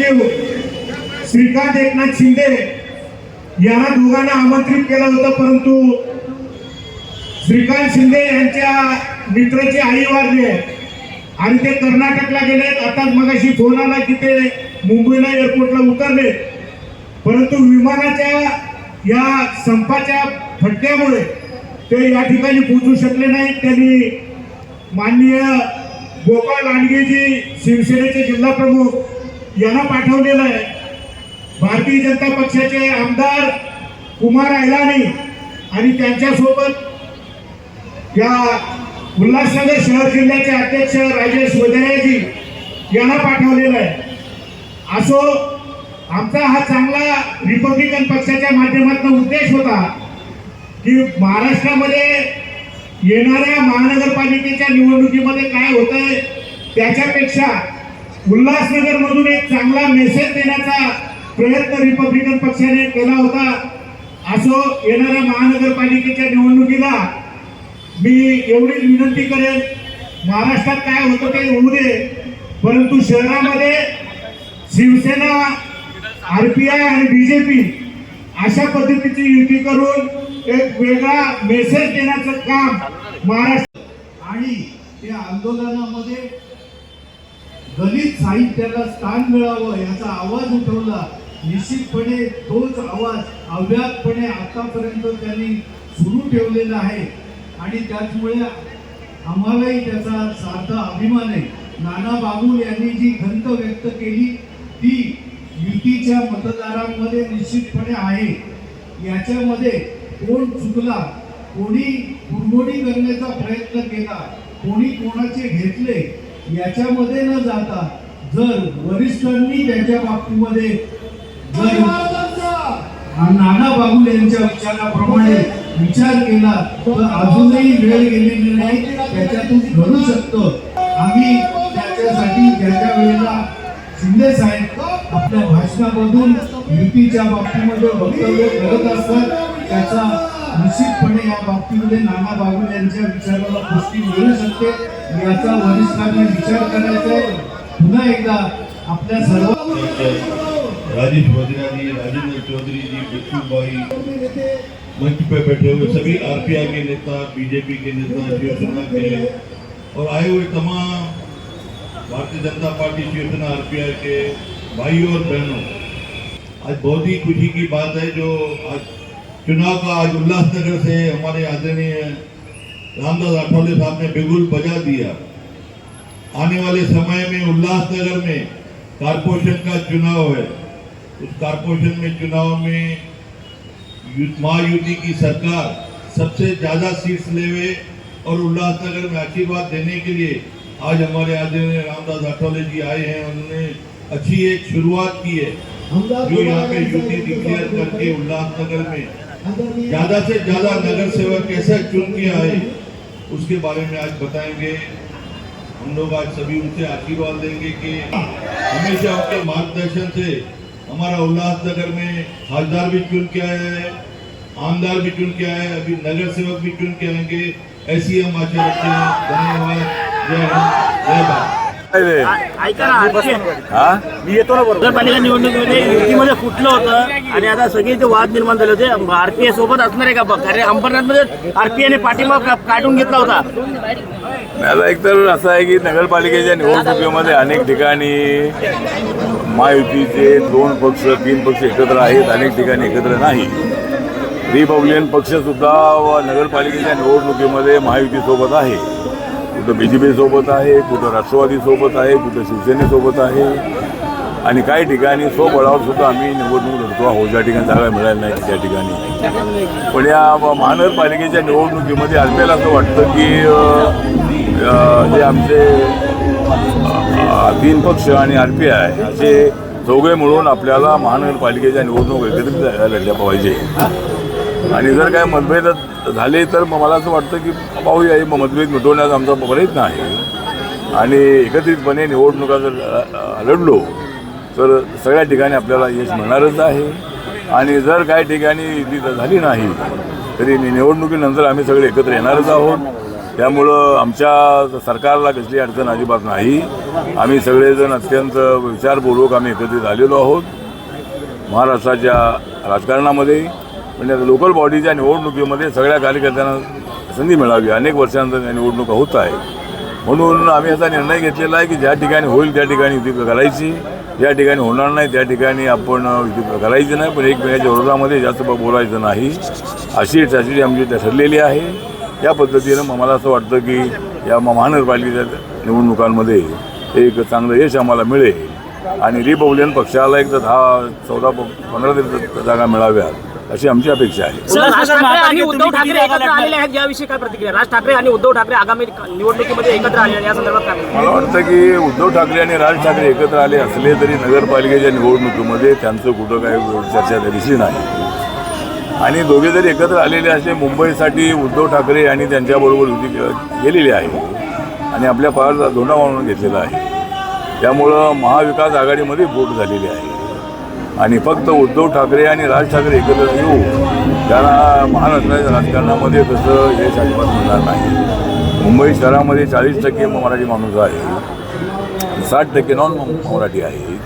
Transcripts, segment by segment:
सचिव श्रीकांत एकनाथ शिंदे यांना दोघांना आमंत्रित केलं होतं, परंतु श्रीकांत शिंदे यांच्या मित्राची आई वारली आहे आणि ते कर्नाटकला गेलेत. आता मगाशी फोन आला की ते मुंबईला एअरपोर्टला उतरले, परंतु विमानाच्या या संपाच्या फटक्यामुळे ते या ठिकाणी पोहोचू शकले नाहीत. त्यांनी माननीय गोपाळ लांडगेजी शिवसेनेचे जिल्हा प्रमुख यांना पाठवलेलं आहे. भारतीय जनता पक्षाचे आमदार कुमार ऐलानी आणि त्यांच्यासोबत या उल्हासनगर शहर जिल्ह्याचे अध्यक्ष राजेश वजरेजी यांना पाठवलेलं आहे. असो, आमचा हा चांगला रिपब्लिकन पक्षाच्या माध्यमातून उद्देश होता की महाराष्ट्रामध्ये येणाऱ्या महानगरपालिकेच्या निवडणुकीमध्ये काय होतंय त्याच्यापेक्षा उल्हासनगरमधून एक चांगला मेसेज देण्याचा प्रयत्न रिपब्लिकन पक्षाने केला होता. असो, येणाऱ्या महानगरपालिकेच्या निवडणुकीला मी एवढीच विनंती करेन, महाराष्ट्रात काय होतं ते होऊ दे, परंतु शहरामध्ये शिवसेना, आरपीआय आणि बीजेपी अशा पद्धतीची युती करून एक वेगळा मेसेज देण्याचं काम महाराष्ट्र आणि त्या आंदोलनामध्ये दलित साहित्याला स्थान मिळावं याचा आवाज उठवला. निश्चितपणे तोच आवाज अव्याहतपणे आतापर्यंत त्यांनी सुरू ठेवलेला आहे आणि त्याचमुळे आम्हालाही त्याचा सार्थ अभिमान आहे. नाना बागुल यांनी जी खंत व्यक्त केली ती युतीच्या मतदारांमध्ये निश्चितपणे आहे. याच्यामध्ये कोण चुकला, कोणी कुरघोडी करण्याचा प्रयत्न केला, कोणी कोणाचे घेतले याच्यामध्ये न जाता जर वरिष्ठांनी त्यांच्या बाबतीमध्ये जर नाना बागुल यांच्या विचाराप्रमाणे विचार केला तर अजूनही वेळ गेलेली नाही, त्याच्यातून घडू शकतो. आम्ही त्याच्यासाठी ज्या वेळेला शिंदे साहेब आपल्या भाषणामधून युतीच्या बाबतीमध्ये वक्तव्य करत असतात त्याचा निश्चितपणे या बाबतीमध्ये नाना बागुल यांच्या विचाराला पुष्टी मिळू शकते. याचा वरिष्ठांनी विचार करायचा आहे. पुन्हा एकदा आपल्या सर्व राजेश वजीरा जी, राजेंद्र चौधरी जी, बिट्टू भाई मंच पे बैठे हुए सभी आरपीआई के नेता, बीजेपी के नेता, शिवसेना के और आए हुए तमाम भारतीय जनता पार्टी, शिवसेना, आरपीआई के भाइयों और बहनों, आज बहुत ही खुशी की बात है जो आज चुनाव का आज उल्लासनगर से हमारे आदरणीय रामदास आठवले साहब ने बिगुल बजा दिया. आने वाले समय में उल्लासनगर में कारपोरेशन का चुनाव है. उस कारपोरेशन में चुनाव में महायुति की सरकार सबसे ज्यादा सीट्स लेवे और उल्लासनगर में आशीर्वाद देने के लिए आज हमारे आदरणीय रामदास आठवले जी आए हैं. उन्होंने अच्छी एक शुरुआत की है जो यहाँ पे युति डिक्लेयर करके उल्लासनगर में ज्यादा से ज्यादा नगर सेवक कैसे चुन के आए उसके बारे में आज बताएंगे. हम लोग आज सभी उनसे आशीर्वाद लेंगे कि हमेशा उनके मार्गदर्शन से हमारा उल्लासनगर में खासदार भी चुन के आया है, आमदार भी चुन के आया है, अभी नगर सेवक भी चुन के आएंगे. ऐसी हम आशा रखते हैं. धन्यवाद. जय हिंद, जय भारत. ऐका ना, मी येतो ना. बरोबर, नगरपालिका निवडणुकीमध्ये युतीमध्ये फुटलं होतं आणि आता सगळे ते वाद निर्माण झाले होते. आरपीआय सोबत असणार आहे का? कारण अंबरनाथमध्ये आरपीआयने पाठिंबा काढून घेतला होता. आता एकतर असं आहे की नगरपालिकेच्या निवडणुकीमध्ये अनेक ठिकाणी महायुतीचे 2 पक्ष 3 पक्ष एकत्र आहेत, अनेक ठिकाणी एकत्र नाही. रिपब्लिकन पक्षसुद्धा नगरपालिकेच्या निवडणुकीमध्ये महायुतीसोबत आहे. कुठं BJP सोबत आहे, कुठं राष्ट्रवादी सोबत आहे, कुठं शिवसेनेसोबत आहे आणि काही ठिकाणी स्वबळावर सुद्धा आम्ही निवडणूक लढतो आहोत ज्या ठिकाणी जागा मिळाल्या नाही त्या ठिकाणी. पण या महानगरपालिकेच्या निवडणुकीमध्ये आपल्याला असं वाटतं की जे आमचे 3 पक्ष आणि आरपीआय असे दोघे मिळून आपल्याला महानगरपालिकेच्या निवडणूक एकत्रित लढल्या पाहिजे. आणि जर काय मतभेद झाले तर मला असं वाटतं की पाहूया, मतभेद मिटवण्याचा आमचा प्रयत्न आहे आणि एकत्रितपणे निवडणुका जर लढलो तर सगळ्या ठिकाणी आपल्याला यश मिळणारच आहे. आणि जर काही ठिकाणी ती झाली नाही तरी निवडणुकीनंतर आम्ही सगळे एकत्र येणारच आहोत. त्यामुळं आमच्या सरकारला कसली अडचण अजिबात नाही. आम्ही सगळेजण अत्यंत विचारपूर्वक आम्ही एकत्रित आलेलो आहोत महाराष्ट्राच्या राजकारणामध्ये. म्हणजे लोकल बॉडीच्या निवडणुकीमध्ये सगळ्या कार्यकर्त्यांना संधी मिळावी. अनेक वर्षांनंतर त्या निवडणुका होत आहे, म्हणून आम्ही असा निर्णय घेतलेला आहे की ज्या ठिकाणी होईल त्या ठिकाणी युती करायची, ज्या ठिकाणी होणार नाही त्या ठिकाणी आपण युती करायची नाही, पण एकमेकांच्या विरोधामध्ये जास्त बोलायचं नाही अशी strategy आमची ठरलेली आहे. या पद्धतीनं मला असं वाटतं की या महानगरपालिकेच्या निवडणुकांमध्ये एक चांगलं यश आम्हाला मिळेल आणि रिपब्लिकन पक्षाला एक 10-15 जागा मिळाव्यात अशी आमची अपेक्षा आहे. राज ठाकरे आणि उद्धव ठाकरे एकत्र आलेले आहेत, याविषयी काय प्रतिक्रिया? राज ठाकरे आणि उद्धव ठाकरे आगामी निवडणुकीमध्ये एकत्र आले या संदर्भात काय? मला वाटतं की उद्धव ठाकरे आणि राज ठाकरे एकत्र आले असले तरी नगरपालिकेच्या निवडणुकीमध्ये त्यांचं कुठं काही चर्चा दिसली नाही आणि दोघे जरी एकत्र आलेले असले मुंबईसाठी उद्धव ठाकरे आणि त्यांच्याबरोबर युती केलेली आहे आणि आपल्या पायावर धोंडा मारून घेतलेला आहे. त्यामुळं महाविकास आघाडीमध्ये फूट झालेली आहे आणि फक्त उद्धव ठाकरे आणि राज ठाकरे एकत्र येऊन त्यांना महाराष्ट्राच्या राजकारणामध्ये तसं यश अजिबात मिळणार नाही. मुंबई शहरामध्ये 40% मराठी माणूस आहे, 60% नॉन मराठी आहे.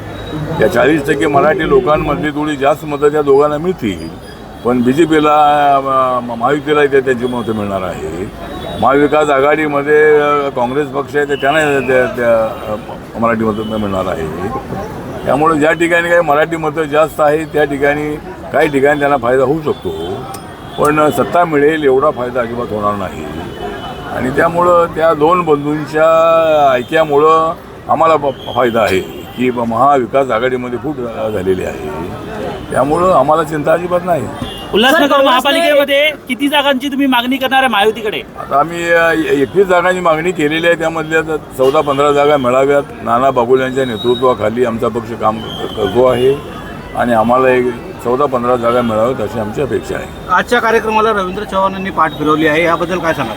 या 40% मराठी लोकांमधली थोडी जास्त मतं त्या दोघांना मिळतील, पण BJPला महायुतीला त्यांची मतं मिळणार आहे. महाविकास आघाडीमध्ये काँग्रेस पक्ष आहे त्यांना त्या मराठी मतं मिळणार आहे. त्यामुळे ज्या ठिकाणी काही मराठी मतं जास्त आहे त्या ठिकाणी काही ठिकाणी त्यांना फायदा होऊ शकतो, पण सत्ता मिळेल एवढा फायदा अजिबात होणार नाही आणि त्यामुळं त्या दोन बंधूंच्या ऐक्यामुळं आम्हाला फायदा आहे की महाविकास आघाडीमध्ये फूट झालेली आहे. त्यामुळं आम्हाला चिंता अजिबात नाही. उल्हासनगर महापालिकेमध्ये किती जागांची तुम्ही मागणी करणार आहे महायुतीकडे? आता आम्ही 21 जागांची मागणी केलेली आहे, त्यामधल्या 14-15 जागा मिळाव्यात. नाना बागुल यांच्या नेतृत्वाखाली आमचा पक्ष काम करतो आहे आणि आम्हाला एक 14-15 जागा मिळाव्यात अशी आमची अपेक्षा आहे. आजच्या कार्यक्रमाला रवींद्र चव्हाणांनी पाठ फिरवली आहे, याबद्दल काय सांगाल?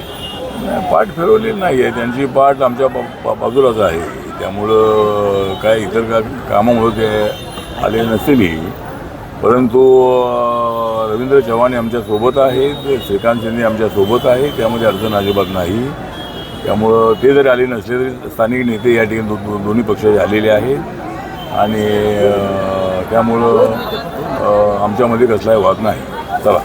पाठ फिरवली नाही आहे, त्यांची पाठ आमच्या बाजूलाच आहे. त्यामुळं काय इतर कामामुळं ते आले नसतील, परंतु रवींद्र चव्हाण आमच्या सोबत आहेत, श्रीकांत शिंदे आमच्या सोबत आहे, त्यामध्ये अडचण अजिबात नाही. त्यामुळं ते जरी आले नसले तरी स्थानिक नेते या ठिकाणी दोन्ही पक्षाचे आलेले आहेत आणि त्यामुळं आमच्यामध्ये कसलाही वाद नाही. चला.